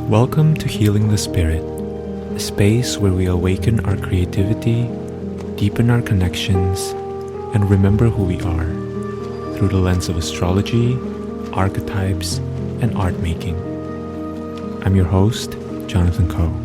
Welcome to Healing the Spirit, a space where we awaken our creativity, deepen our connections, and remember who we are through the lens of astrology, archetypes, and art making. I'm your host, Jonathan Coe.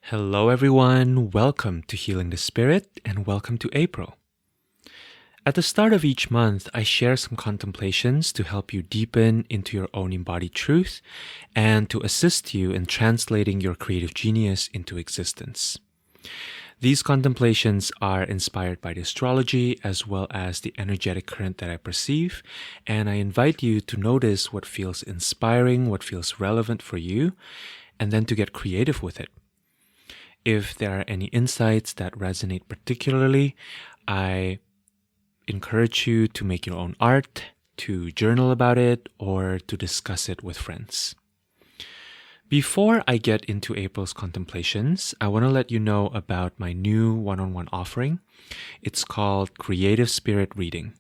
Hello everyone, welcome to Healing the Spirit and welcome to April. At the start of each month, I share some contemplations to help you deepen into your own embodied truth and to assist you in translating your creative genius into existence. These contemplations are inspired by the astrology as well as the energetic current that I perceive, and I invite you to notice what feels inspiring, what feels relevant for you, and then to get creative with it. If there are any insights that resonate particularly, I encourage you to make your own art, to journal about it, or to discuss it with friends. Before I get into April's contemplations, I want to let you know about my new one-on-one offering. It's called Creative Spirit Reading.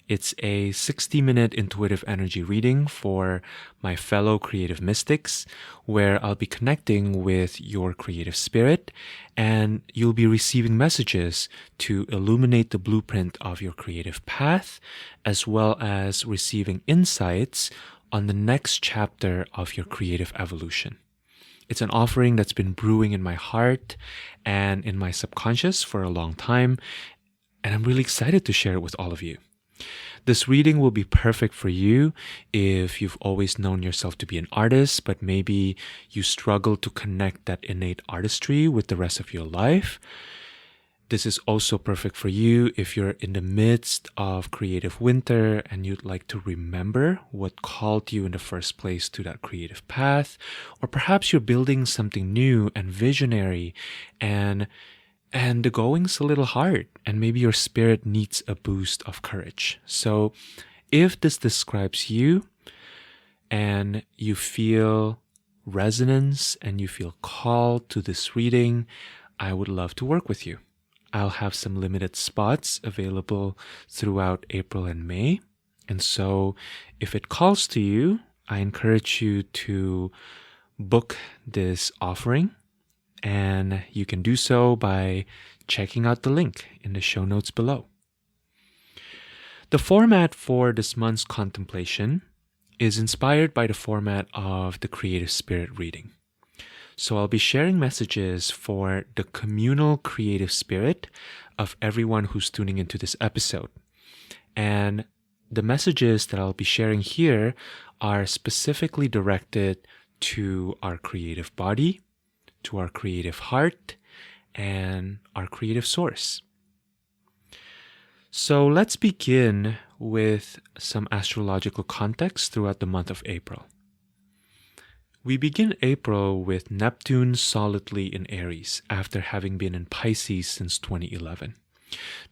It's a 60-minute intuitive energy reading for my fellow creative mystics, where I'll be connecting with your creative spirit, and you'll be receiving messages to illuminate the blueprint of your creative path, as well as receiving insights on the next chapter of your creative evolution. It's an offering that's been brewing in my heart and in my subconscious for a long time, and I'm really excited to share it with all of you. This reading will be perfect for you if you've always known yourself to be an artist, but maybe you struggle to connect that innate artistry with the rest of your life. This is also perfect for you if you're in the midst of creative winter and you'd like to remember what called you in the first place to that creative path, or perhaps you're building something new and visionary and the going's a little hard, and maybe your spirit needs a boost of courage. So if this describes you and you feel resonance and you feel called to this reading, I would love to work with you. I'll have some limited spots available throughout April and May. And so if it calls to you, I encourage you to book this offering. And you can do so by checking out the link in the show notes below. The format for this month's contemplation is inspired by the format of the Creative Spirit reading. So I'll be sharing messages for the communal creative spirit of everyone who's tuning into this episode. And the messages that I'll be sharing here are specifically directed to our creative body, to our creative heart, and our creative source. So let's begin with some astrological context throughout the month of April. We begin April with Neptune solidly in Aries after having been in Pisces since 2011.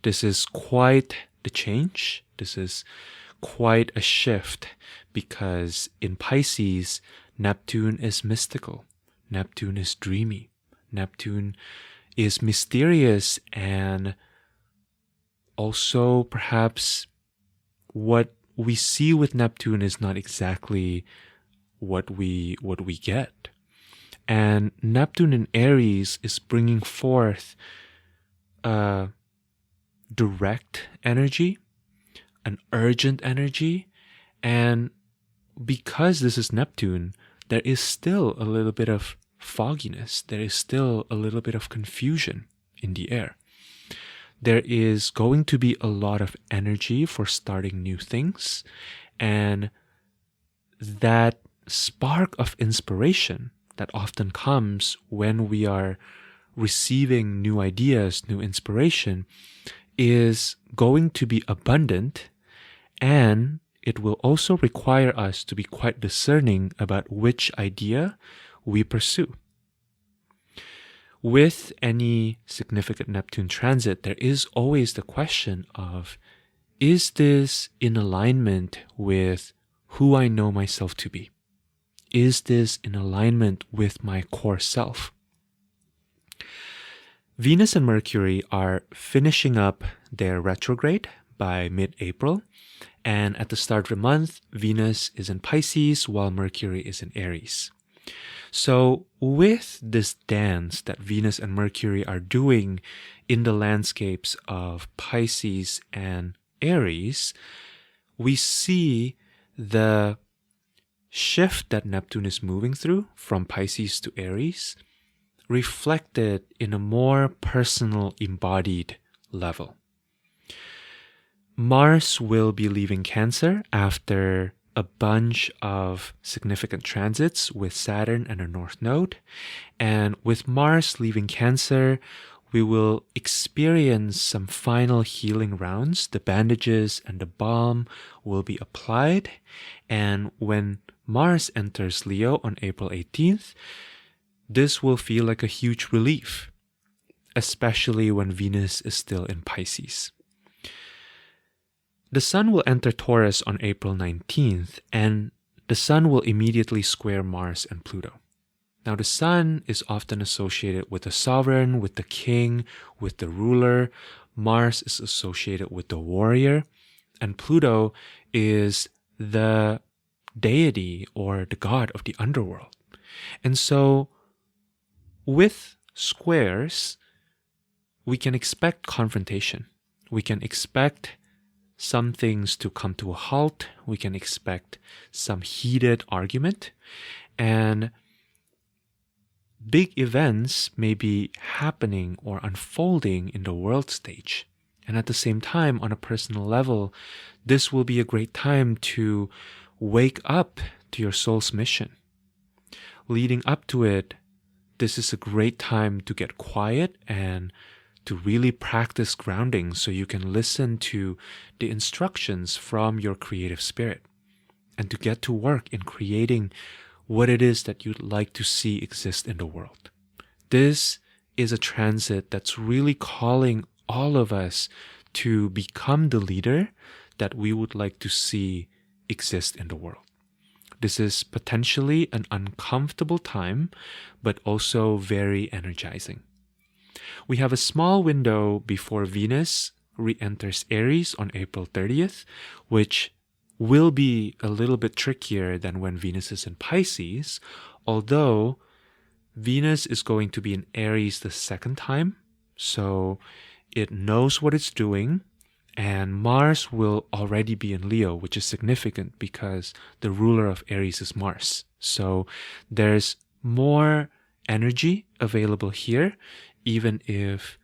This is quite the change. This is quite a shift because in Pisces, Neptune is mystical. Neptune is dreamy. Neptune is mysterious, and also perhaps what we see with Neptune is not exactly what we get. And Neptune in Aries is bringing forth a direct energy, an urgent energy, and because this is Neptune, there is still a little bit of fogginess. There is still a little bit of confusion in the air. There is going to be a lot of energy for starting new things, and that spark of inspiration that often comes when we are receiving new ideas, new inspiration, is going to be abundant, and it will also require us to be quite discerning about which idea we pursue. With any significant Neptune transit, there is always the question of, is this in alignment with who I know myself to be? Is this in alignment with my core self? Venus and Mercury are finishing up their retrograde by mid-April, and at the start of the month, Venus is in Pisces while Mercury is in Aries. So with this dance that Venus and Mercury are doing in the landscapes of Pisces and Aries, we see the shift that Neptune is moving through from Pisces to Aries reflected in a more personal, embodied level. Mars will be leaving Cancer after a bunch of significant transits with Saturn and a North Node. And with Mars leaving Cancer, we will experience some final healing rounds. The bandages and the balm will be applied. And when Mars enters Leo on April 18th, this will feel like a huge relief, especially when Venus is still in Pisces. The Sun will enter Taurus on April 19th, and the Sun will immediately square Mars and Pluto. Now, the Sun is often associated with the sovereign, with the king, with the ruler. Mars is associated with the warrior, and Pluto is the deity or the god of the underworld. And so, with squares, we can expect confrontation. We can expect some things to come to a halt. We can expect some heated argument. And big events may be happening or unfolding in the world stage. And at the same time, on a personal level, this will be a great time to wake up to your soul's mission. Leading up to it, this is a great time to get quiet and to really practice grounding so you can listen to the instructions from your creative spirit and to get to work in creating what it is that you'd like to see exist in the world. This is a transit that's really calling all of us to become the leader that we would like to see exist in the world. This is potentially an uncomfortable time, but also very energizing. We have a small window before Venus re-enters Aries on April 30th, which will be a little bit trickier than when Venus is in Pisces, although Venus is going to be in Aries the second time, so it knows what it's doing. And Mars will already be in Leo, which is significant because the ruler of Aries is Mars. So there's more energy available here, even if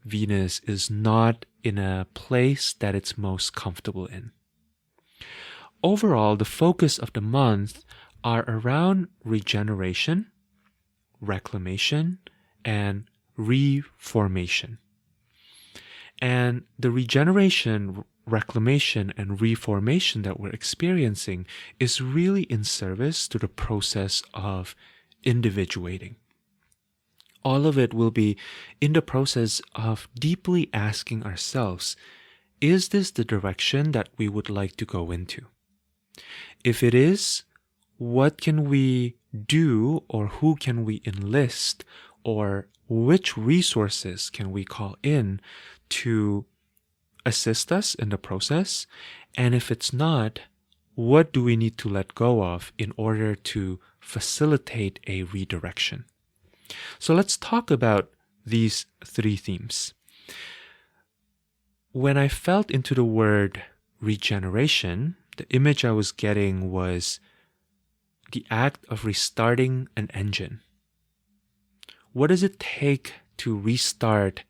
Venus is not in a place that it's most comfortable in. Overall, the focus of the month are around regeneration, reclamation, and reformation. And the regeneration, reclamation, and reformation that we're experiencing is really in service to the process of individuating. All of it will be in the process of deeply asking ourselves, is this the direction that we would like to go into? If it is, what can we do, or who can we enlist, or which resources can we call in to assist us in the process? And if it's not, what do we need to let go of in order to facilitate a redirection? So let's talk about these three themes. When I felt into the word regeneration, the image I was getting was the act of restarting an engine. What does it take to restart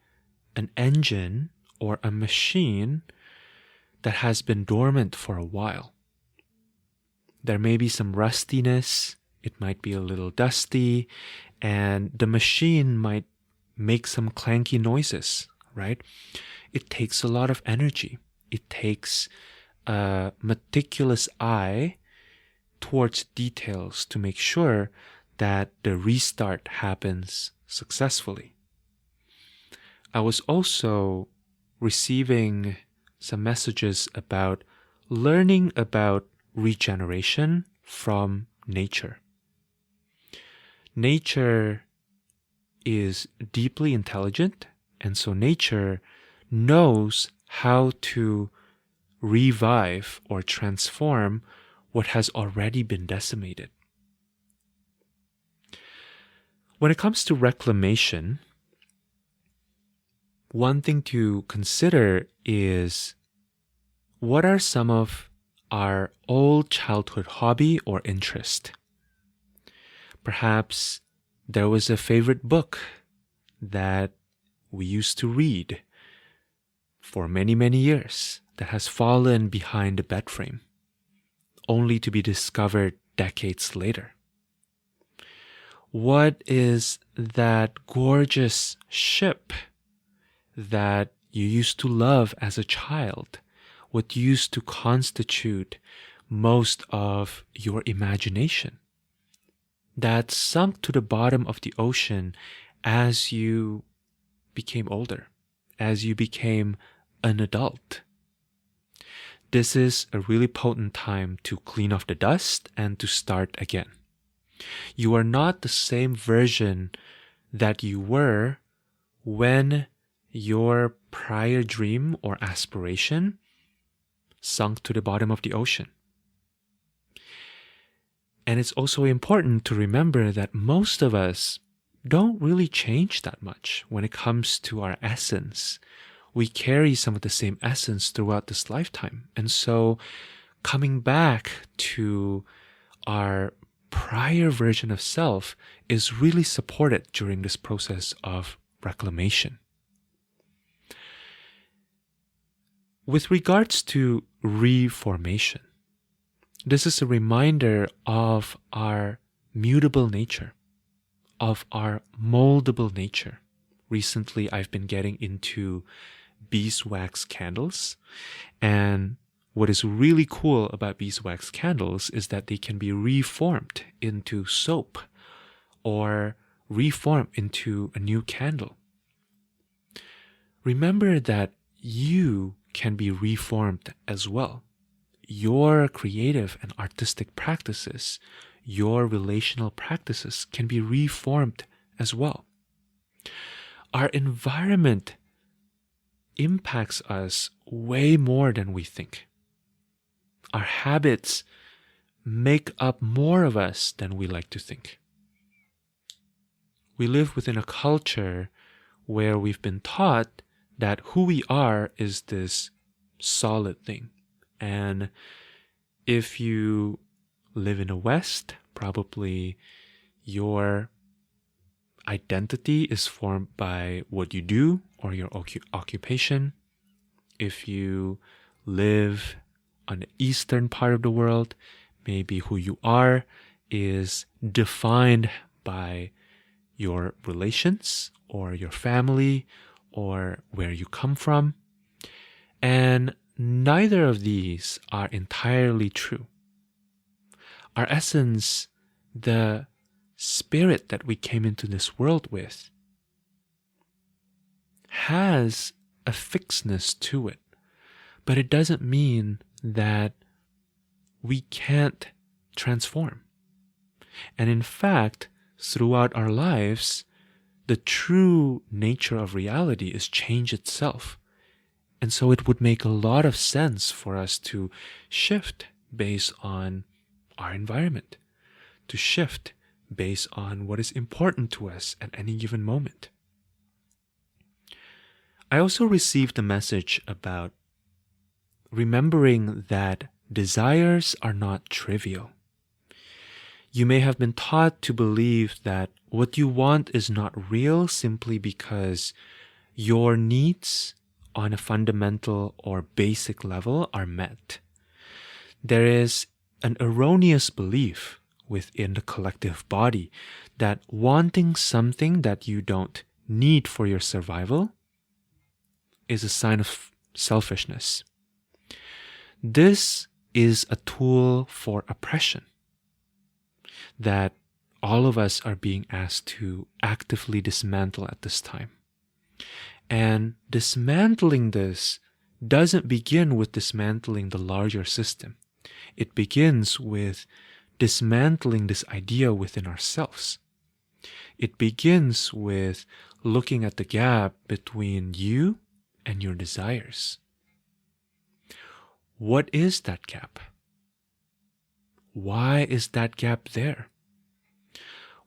an engine or a machine that has been dormant for a while? There may be some rustiness, it might be a little dusty, and the machine might make some clanky noises, right? It takes a lot of energy. It takes a meticulous eye towards details to make sure that the restart happens successfully. I was also receiving some messages about learning about regeneration from nature. Nature is deeply intelligent, and so nature knows how to revive or transform what has already been decimated. When it comes to reclamation, one thing to consider is what are some of our old childhood hobby or interest? Perhaps there was a favorite book that we used to read for many, many years that has fallen behind a bed frame, only to be discovered decades later. What is that gorgeous ship that you used to love as a child? What used to constitute most of your imagination that sunk to the bottom of the ocean as you became older, as you became an adult? This is a really potent time to clean off the dust and to start again. You are not the same version that you were when your prior dream or aspiration sunk to the bottom of the ocean. And it's also important to remember that most of us don't really change that much when it comes to our essence. We carry some of the same essence throughout this lifetime. And so coming back to our prior version of self is really supported during this process of reclamation. With regards to reformation, this is a reminder of our mutable nature, of our moldable nature. Recently, I've been getting into beeswax candles, and what is really cool about beeswax candles is that they can be reformed into soap or reformed into a new candle. Remember that you can be reformed as well. Your creative and artistic practices, your relational practices can be reformed as well. Our environment impacts us way more than we think. Our habits make up more of us than we like to think. We live within a culture where we've been taught that who we are is this solid thing. And if you live in the West, probably your identity is formed by what you do or your occupation. If you live on the eastern part of the world, maybe who you are is defined by your relations or your family or where you come from. And neither of these are entirely true. Our essence, the spirit that we came into this world with, has a fixedness to it. But it doesn't mean that we can't transform. And in fact, throughout our lives, the true nature of reality is change itself. And so it would make a lot of sense for us to shift based on our environment, to shift based on what is important to us at any given moment. I also received a message about remembering that desires are not trivial. You may have been taught to believe that what you want is not real simply because your needs on a fundamental or basic level are met. There is an erroneous belief within the collective body that wanting something that you don't need for your survival is a sign of selfishness. This is a tool for oppression that all of us are being asked to actively dismantle at this time. And dismantling this doesn't begin with dismantling the larger system. It begins with dismantling this idea within ourselves. It begins with looking at the gap between you and your desires. What is that gap? Why is that gap there?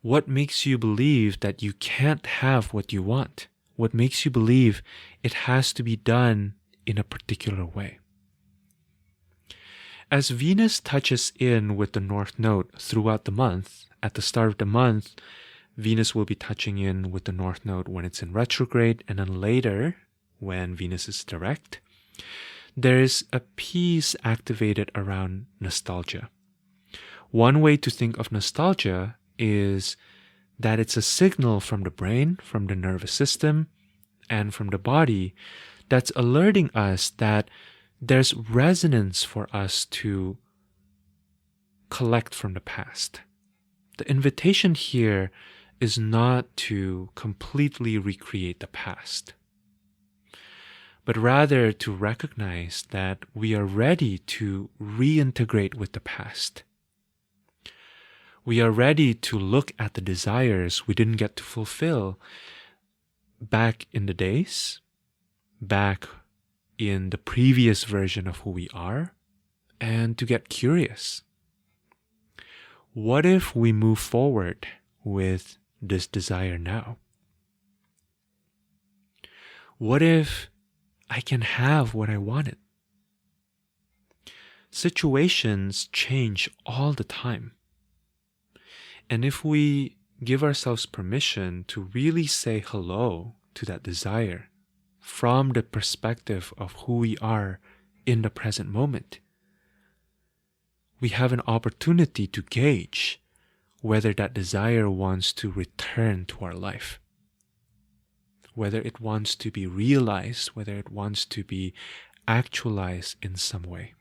What makes you believe that you can't have what you want? What makes you believe it has to be done in a particular way? As Venus touches in with the North Node throughout the month, at the start of the month, Venus will be touching in with the North Node when it's in retrograde, and then later, when Venus is direct, there is a piece activated around nostalgia. One way to think of nostalgia is that it's a signal from the brain, from the nervous system, and from the body that's alerting us that there's resonance for us to collect from the past. The invitation here is not to completely recreate the past, but rather to recognize that we are ready to reintegrate with the past. We are ready to look at the desires we didn't get to fulfill back in the days, back in the previous version of who we are, and to get curious. What if we move forward with this desire now? What if I can have what I wanted? Situations change all the time. And if we give ourselves permission to really say hello to that desire from the perspective of who we are in the present moment, we have an opportunity to gauge whether that desire wants to return to our life, whether it wants to be realized, whether it wants to be actualized in some way.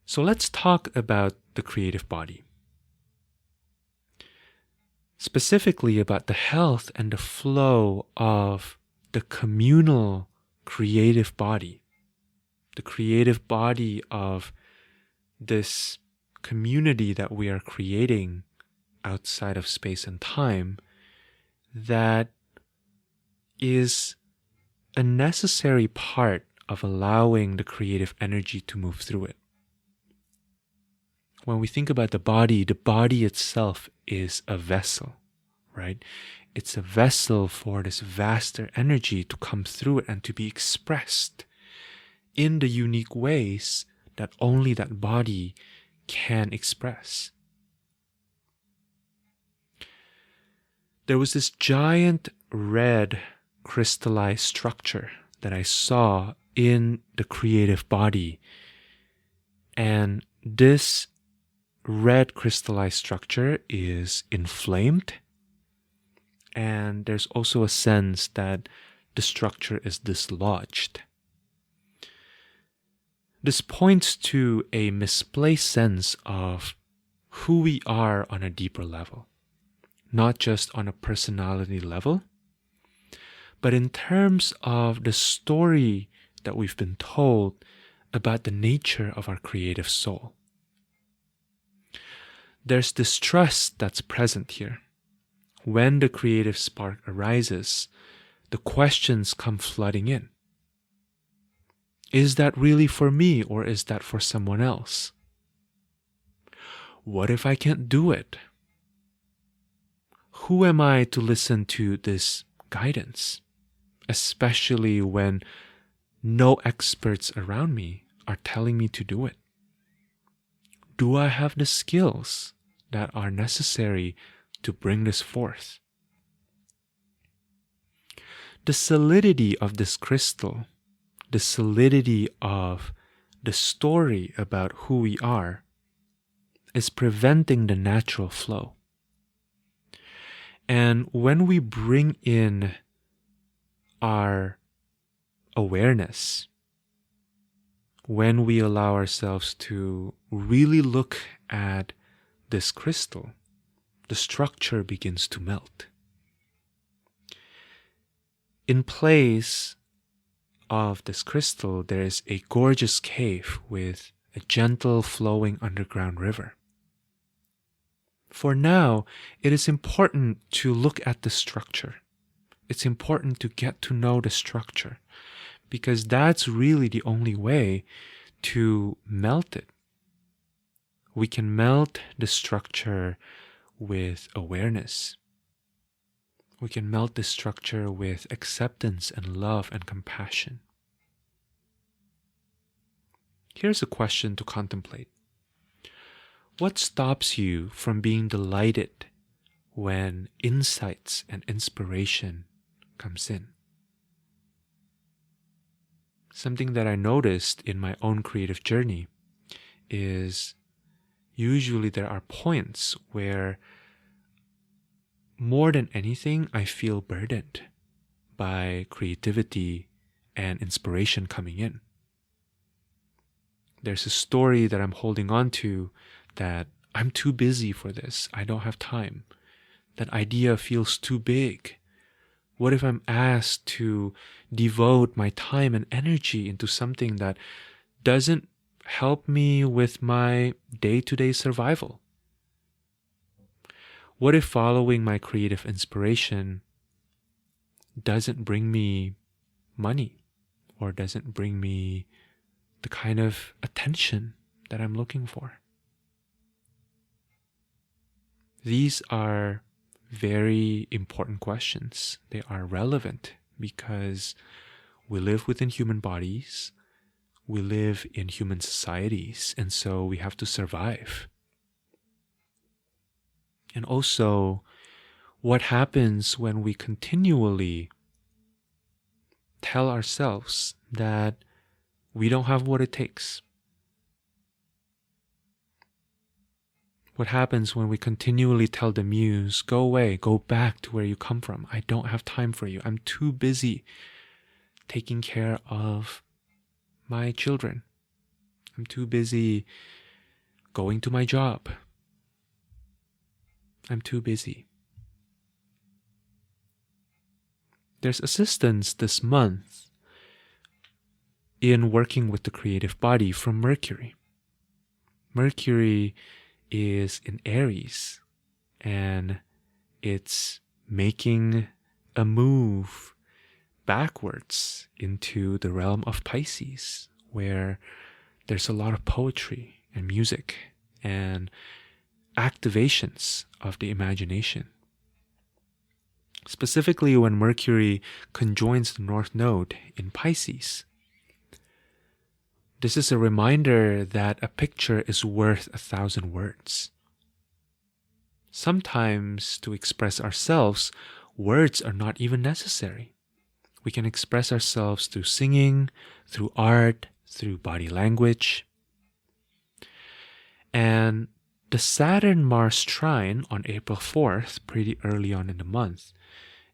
So let's talk about the creative body. Specifically about the health and the flow of the communal creative body. The creative body of this community that we are creating outside of space and time that is a necessary part of allowing the creative energy to move through it. When we think about the body itself is a vessel, right? It's a vessel for this vaster energy to come through it and to be expressed in the unique ways that only that body can express. There was this giant red crystallized structure that I saw in the creative body, and this red crystallized structure is inflamed, and there's also a sense that the structure is dislodged. This points to a misplaced sense of who we are on a deeper level, not just on a personality level, but in terms of the story that we've been told about the nature of our creative soul. There's distrust that's present here. When the creative spark arises, the questions come flooding in. Is that really for me, or is that for someone else? What if I can't do it? Who am I to listen to this guidance, especially when no experts around me are telling me to do it? Do I have the skills that are necessary to bring this forth? The solidity of this crystal, the solidity of the story about who we are, is preventing the natural flow. And when we bring in our awareness, when we allow ourselves to really look at this crystal, the structure begins to melt. In place of this crystal, there is a gorgeous cave with a gentle flowing underground river. For now, it is important to look at the structure. It's important to get to know the structure, because that's really the only way to melt it. We can melt the structure with awareness. We can melt the structure with acceptance and love and compassion. Here's a question to contemplate. What stops you from being delighted when insights and inspiration comes in? Something that I noticed in my own creative journey is usually there are points where more than anything, I feel burdened by creativity and inspiration coming in. There's a story that I'm holding on to that I'm too busy for this. I don't have time. That idea feels too big. What if I'm asked to devote my time and energy into something that doesn't help me with my day-to-day survival? What if following my creative inspiration doesn't bring me money or doesn't bring me the kind of attention that I'm looking for? These are very important questions. They are relevant because we live within human bodies, we live in human societies, and so we have to survive. And also, what happens when we continually tell ourselves that we don't have what it takes? What happens when we continually tell the muse, go away, go back to where you come from. I don't have time for you. I'm too busy taking care of my children. I'm too busy going to my job. I'm too busy. There's assistance this month in working with the creative body from Mercury. Mercury is in Aries, and it's making a move backwards into the realm of Pisces, where there's a lot of poetry and music and activations of the imagination. Specifically when Mercury conjoins the North Node in Pisces, this is a reminder that a picture is worth 1,000 words. Sometimes to express ourselves, words are not even necessary. We can express ourselves through singing, through art, through body language. And the Saturn-Mars trine on April 4th, pretty early on in the month,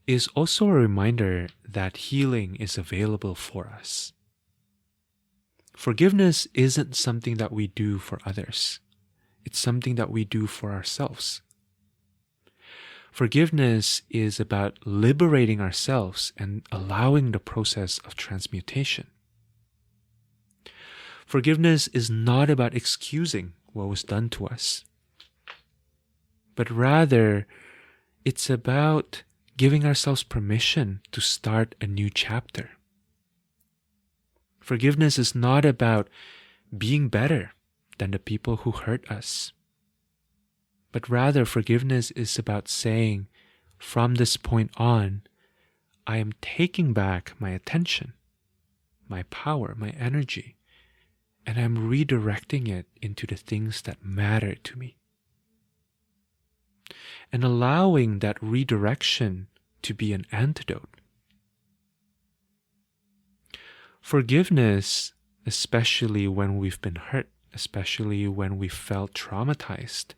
is also a reminder that healing is available for us. Forgiveness isn't something that we do for others. It's something that we do for ourselves. Forgiveness is about liberating ourselves and allowing the process of transmutation. Forgiveness is not about excusing what was done to us, but rather it's about giving ourselves permission to start a new chapter. Forgiveness is not about being better than the people who hurt us, but rather forgiveness is about saying, from this point on, I am taking back my attention, my power, my energy, and I'm redirecting it into the things that matter to me. And allowing that redirection to be an antidote. Forgiveness, especially when we've been hurt, especially when we felt traumatized,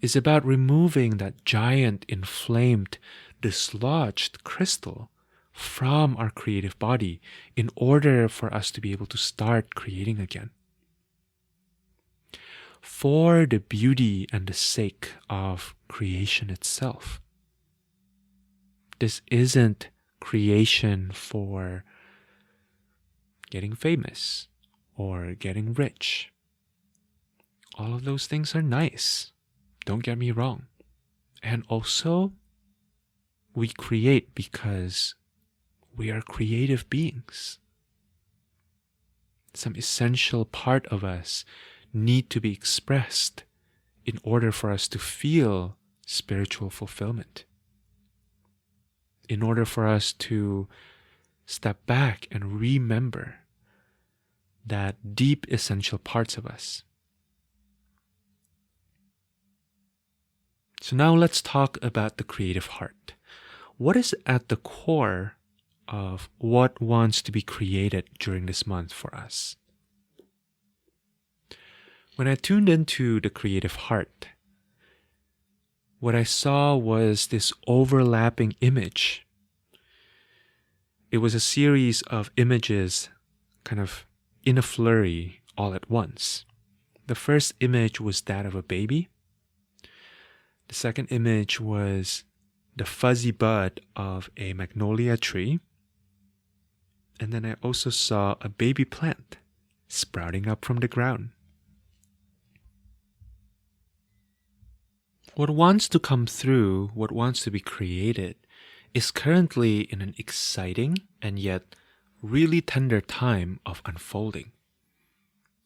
is about removing that giant, inflamed, dislodged crystal from our creative body in order for us to be able to start creating again. For the beauty and the sake of creation itself. This isn't creation for getting famous or getting rich. All of those things are nice. Don't get me wrong. And also, we create because we are creative beings. Some essential part of us need to be expressed in order for us to feel spiritual fulfillment. In order for us to step back and remember that deep essential parts of us. So now let's talk about the creative heart. What is at the core of what wants to be created during this month for us? When I tuned into the creative heart, what I saw was this overlapping image. It was a series of images kind of in a flurry all at once. The first image was that of a baby. The second image was the fuzzy bud of a magnolia tree. And then I also saw a baby plant sprouting up from the ground. What wants to come through, what wants to be created, is currently in an exciting and yet really tender time of unfolding.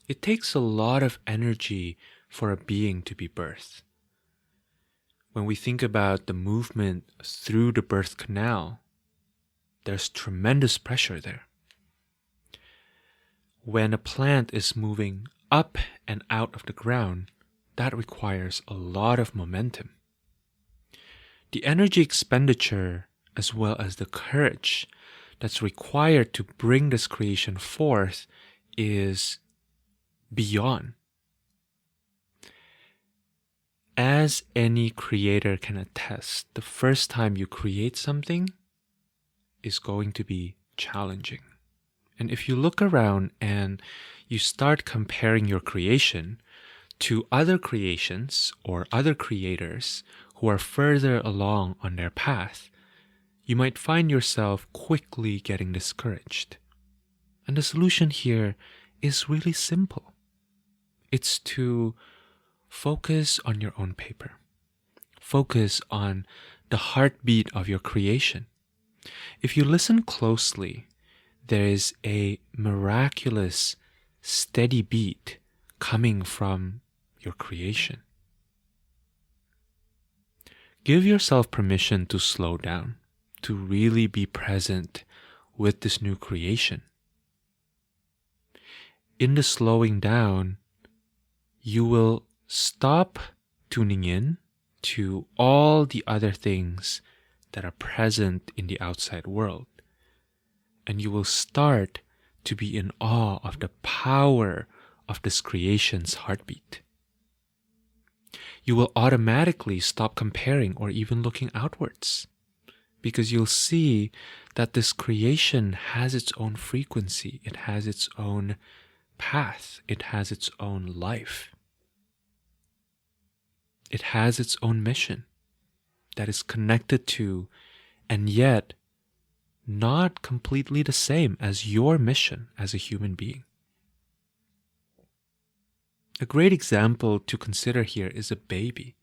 It takes a lot of energy for a being to be birthed. When we think about the movement through the birth canal, there's tremendous pressure there. When a plant is moving up and out of the ground, that requires a lot of momentum. The energy expenditure, as well as the courage that's required to bring this creation forth, is beyond. As any creator can attest, the first time you create something is going to be challenging. And if you look around and you start comparing your creation to other creations or other creators who are further along on their path, you might find yourself quickly getting discouraged. And the solution here is really simple. It's to focus on your own paper. Focus on the heartbeat of your creation. If you listen closely, there is a miraculous, steady beat coming from your creation. Give yourself permission to slow down, to really be present with this new creation. In the slowing down, you will stop tuning in to all the other things that are present in the outside world. And you will start to be in awe of the power of this creation's heartbeat. You will automatically stop comparing or even looking outwards, because you'll see that this creation has its own frequency, it has its own path, it has its own life. It has its own mission that is connected to, and yet not completely the same as your mission as a human being. A great example to consider here is a baby.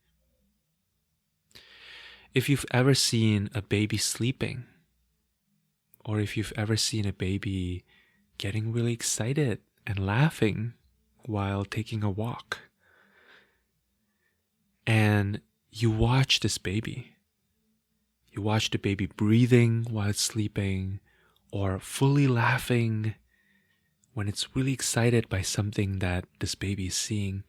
If you've ever seen a baby sleeping, or if you've ever seen a baby getting really excited and laughing while taking a walk, and you watch this baby. You watch the baby breathing while it's sleeping, or fully laughing when it's really excited by something that this baby is seeing.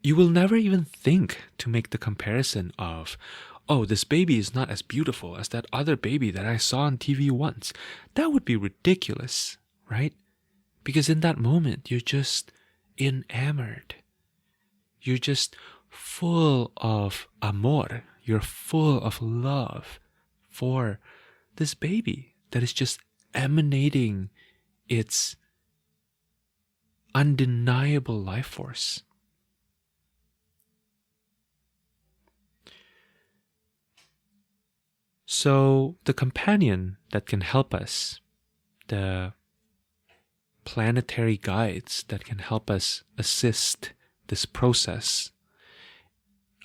You will never even think to make the comparison of, oh, this baby is not as beautiful as that other baby that I saw on TV once. That would be ridiculous, right? Because in that moment, you're just enamored. You're just full of amor. You're full of love for this baby that is just emanating its undeniable life force. So the companion that can help us, the planetary guides that can help us assist this process,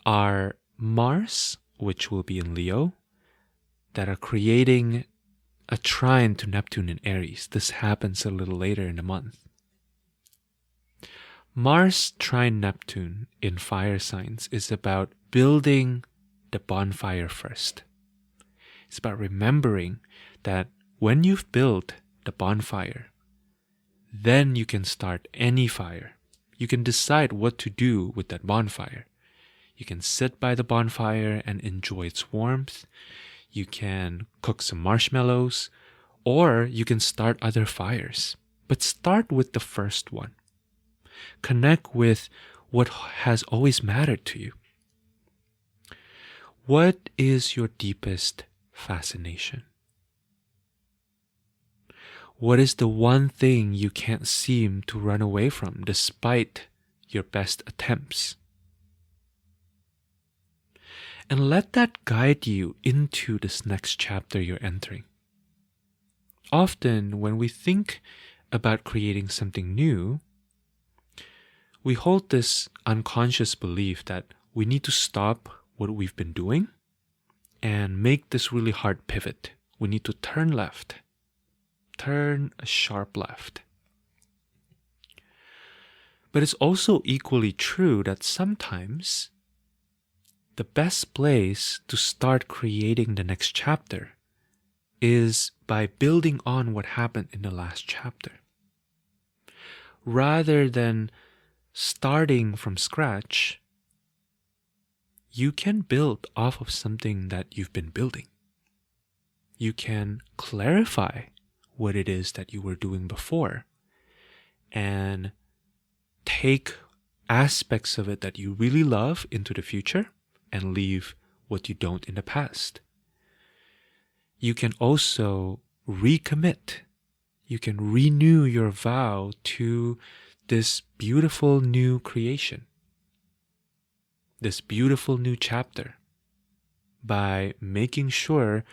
are Mars, which will be in Leo, that are creating a trine to Neptune in Aries. This happens a little later in the month. Mars trine Neptune in fire signs is about building the bonfire first. It's about remembering that when you've built the bonfire, then you can start any fire. You can decide what to do with that bonfire. You can sit by the bonfire and enjoy its warmth. You can cook some marshmallows, or you can start other fires. But start with the first one. Connect with what has always mattered to you. What is your deepest fascination? What is the one thing you can't seem to run away from despite your best attempts? And let that guide you into this next chapter you're entering. Often, when we think about creating something new, we hold this unconscious belief that we need to stop what we've been doing and make this really hard pivot. We need to turn left, turn a sharp left. But it's also equally true that sometimes the best place to start creating the next chapter is by building on what happened in the last chapter. Rather than starting from scratch, you can build off of something that you've been building. You can clarify what it is that you were doing before and take aspects of it that you really love into the future and leave what you don't in the past. You can also recommit. You can renew your vow to this beautiful new creation, this beautiful new chapter, by making sure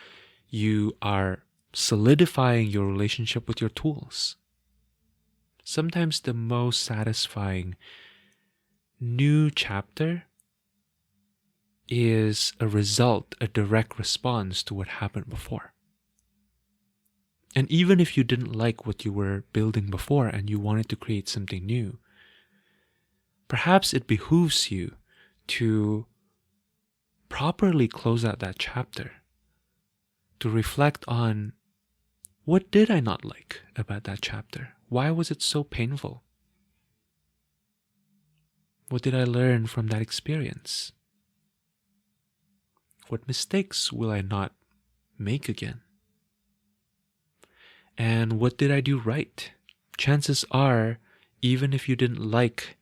you are solidifying your relationship with your tools. Sometimes the most satisfying new chapter is a result, a direct response to what happened before. And even if you didn't like what you were building before and you wanted to create something new, perhaps it behooves you to properly close out that chapter, to reflect on, what did I not like about that chapter? Why was it so painful? What did I learn from that experience? What mistakes will I not make again? And what did I do right? Chances are, even if you didn't like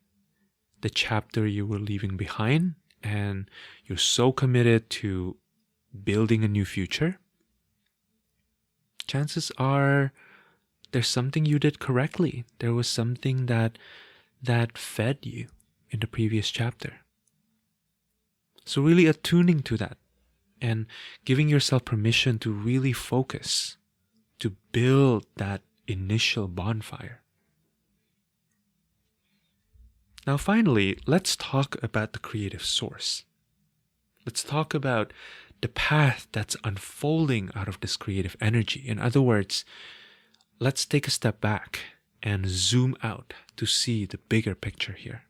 the chapter you were leaving behind and you're so committed to building a new future, chances are there's something you did correctly. There was something that fed you in the previous chapter. So really attuning to that and giving yourself permission to really focus, to build that initial bonfire. Now finally, let's talk about the creative source. Let's talk about the path that's unfolding out of this creative energy. In other words, let's take a step back and zoom out to see the bigger picture here.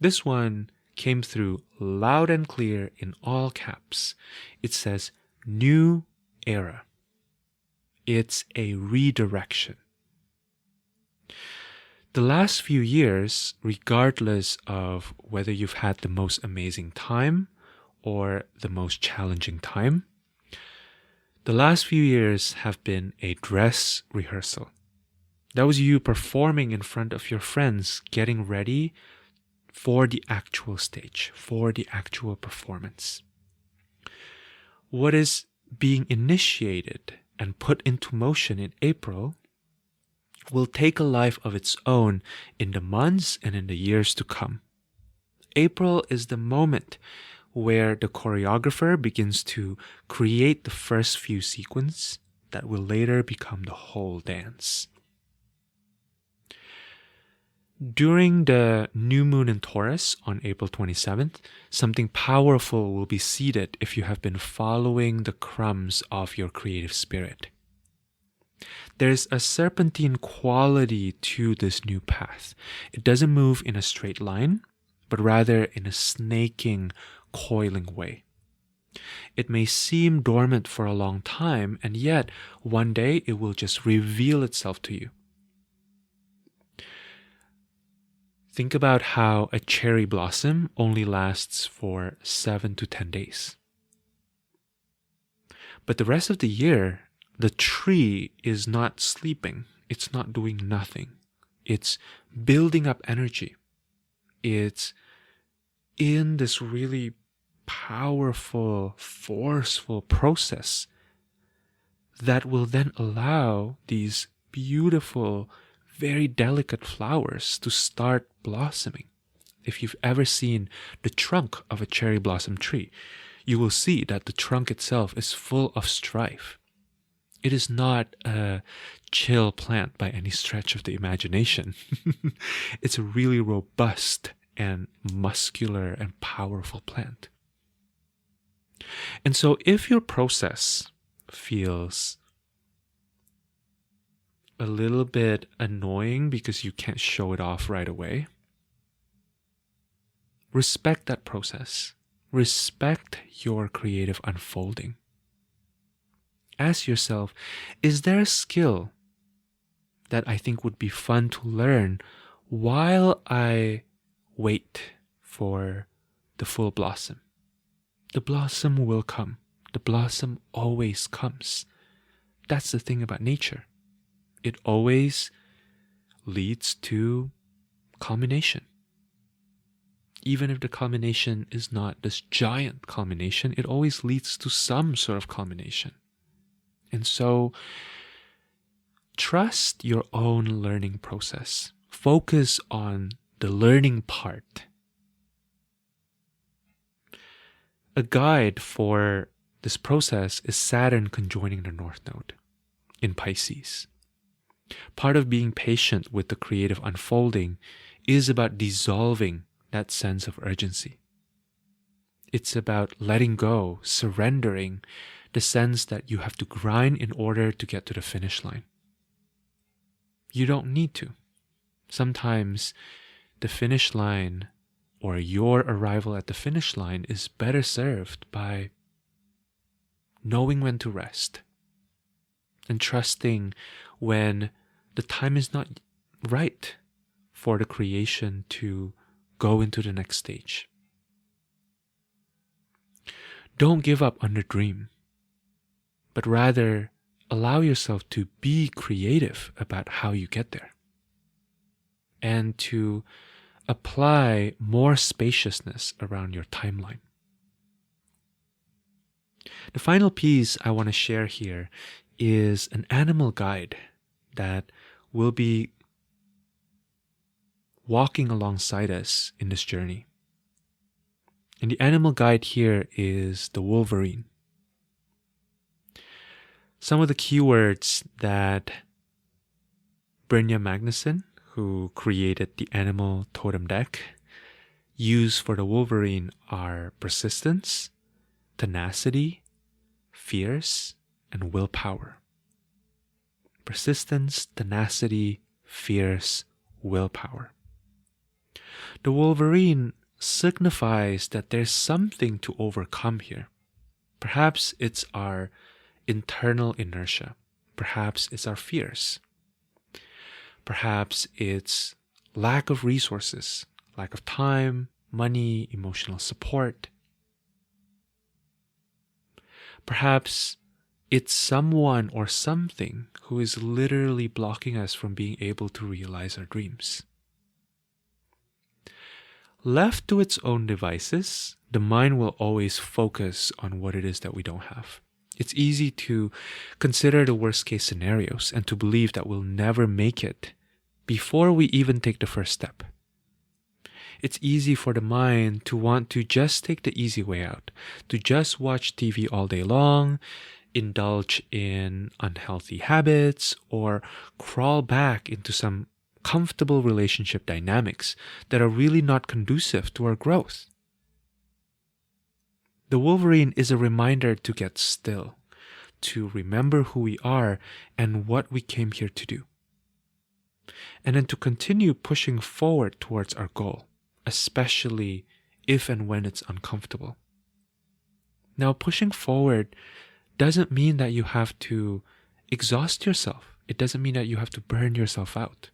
This one came through loud and clear in all caps. It says, new era. It's a redirection. The last few years, regardless of whether you've had the most amazing time or the most challenging time, the last few years have been a dress rehearsal. That was you performing in front of your friends, getting ready for the actual stage, for the actual performance. What is being initiated and put into motion in April will take a life of its own in the months and in the years to come. April is the moment where the choreographer begins to create the first few sequences that will later become the whole dance. During the new moon in Taurus on April 27th, something powerful will be seeded if you have been following the crumbs of your creative spirit. There's a serpentine quality to this new path. It doesn't move in a straight line, but rather in a snaking, coiling way. It may seem dormant for a long time, and yet one day it will just reveal itself to you. Think about how a cherry blossom only lasts for 7 to 10 days. But the rest of the year, the tree is not sleeping. It's not doing nothing. It's building up energy. It's in this really powerful, forceful process that will then allow these beautiful, very delicate flowers to start blossoming. If you've ever seen the trunk of a cherry blossom tree, you will see that the trunk itself is full of strife. It is not a chill plant by any stretch of the imagination. It's a really robust and muscular and powerful plant. And so if your process feels a little bit annoying because you can't show it off right away, respect that process. Respect your creative unfolding. Ask yourself, is there a skill that I think would be fun to learn while I wait for the full blossom? The blossom will come. The blossom always comes. That's the thing about nature. It always leads to culmination. Even if the culmination is not this giant culmination, it always leads to some sort of culmination. And so, trust your own learning process. Focus on the learning part. A guide for this process is Saturn conjoining the North Node in Pisces. Part of being patient with the creative unfolding is about dissolving that sense of urgency. It's about letting go, surrendering the sense that you have to grind in order to get to the finish line. You don't need to. Sometimes the finish line or your arrival at the finish line is better served by knowing when to rest and trusting when the time is not right for the creation to go into the next stage. Don't give up on the dream, but rather allow yourself to be creative about how you get there and to apply more spaciousness around your timeline. The final piece I want to share here is an animal guide that will be walking alongside us in this journey. And the animal guide here is the wolverine. Some of the keywords that Brynja Magnusson, who created the animal totem deck, use for the wolverine are persistence, tenacity, fierce, and willpower. Persistence, tenacity, fierce, willpower. The wolverine signifies that there's something to overcome here. Perhaps it's our internal inertia. Perhaps it's our fears. Perhaps it's lack of resources, lack of time, money, emotional support. Perhaps it's someone or something who is literally blocking us from being able to realize our dreams. Left to its own devices, the mind will always focus on what it is that we don't have. It's easy to consider the worst case scenarios and to believe that we'll never make it before we even take the first step. It's easy for the mind to want to just take the easy way out, to just watch TV all day long, indulge in unhealthy habits, or crawl back into some comfortable relationship dynamics that are really not conducive to our growth. The Wolverine is a reminder to get still, to remember who we are and what we came here to do, and then to continue pushing forward towards our goal, especially if and when it's uncomfortable. Now, pushing forward doesn't mean that you have to exhaust yourself. It doesn't mean that you have to burn yourself out.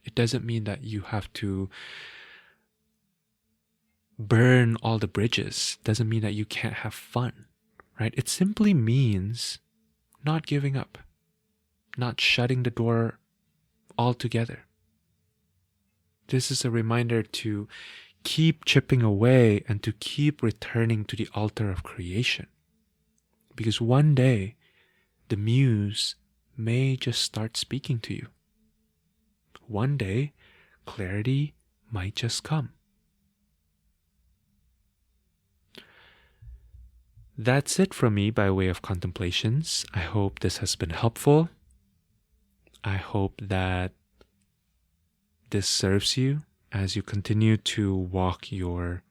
It doesn't mean that you have to burn all the bridges. It doesn't mean that you can't have fun, right? It simply means not giving up, not shutting the door altogether. This is a reminder to keep chipping away and to keep returning to the altar of creation. Because one day, the muse may just start speaking to you. One day, clarity might just come. That's it from me by way of contemplations. I hope this has been helpful. I hope that this serves you as you continue to walk your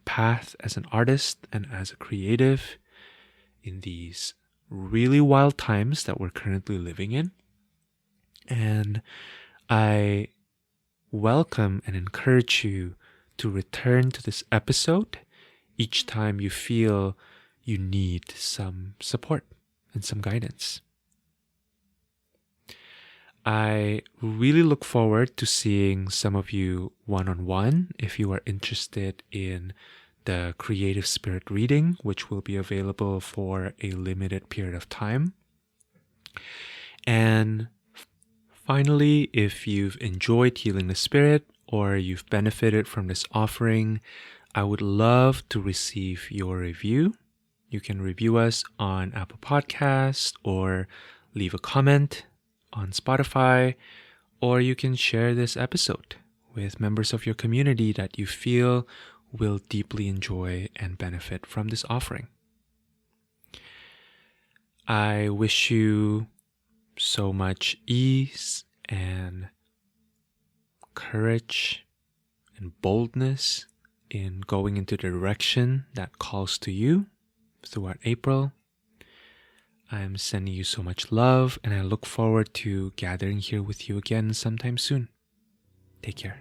path as an artist and as a creative in these really wild times that we're currently living in. And I welcome and encourage you to return to this episode each time you feel you need some support and some guidance. I really look forward to seeing some of you one-on-one if you are interested in the Creative Spirit reading, which will be available for a limited period of time. And finally, if you've enjoyed Healing the Spirit or you've benefited from this offering, I would love to receive your review. You can review us on Apple Podcasts or leave a comment on Spotify, or you can share this episode with members of your community that you feel will deeply enjoy and benefit from this offering. I wish you so much ease and courage and boldness in going into the direction that calls to you throughout April. I'm sending you so much love, and I look forward to gathering here with you again sometime soon. Take care.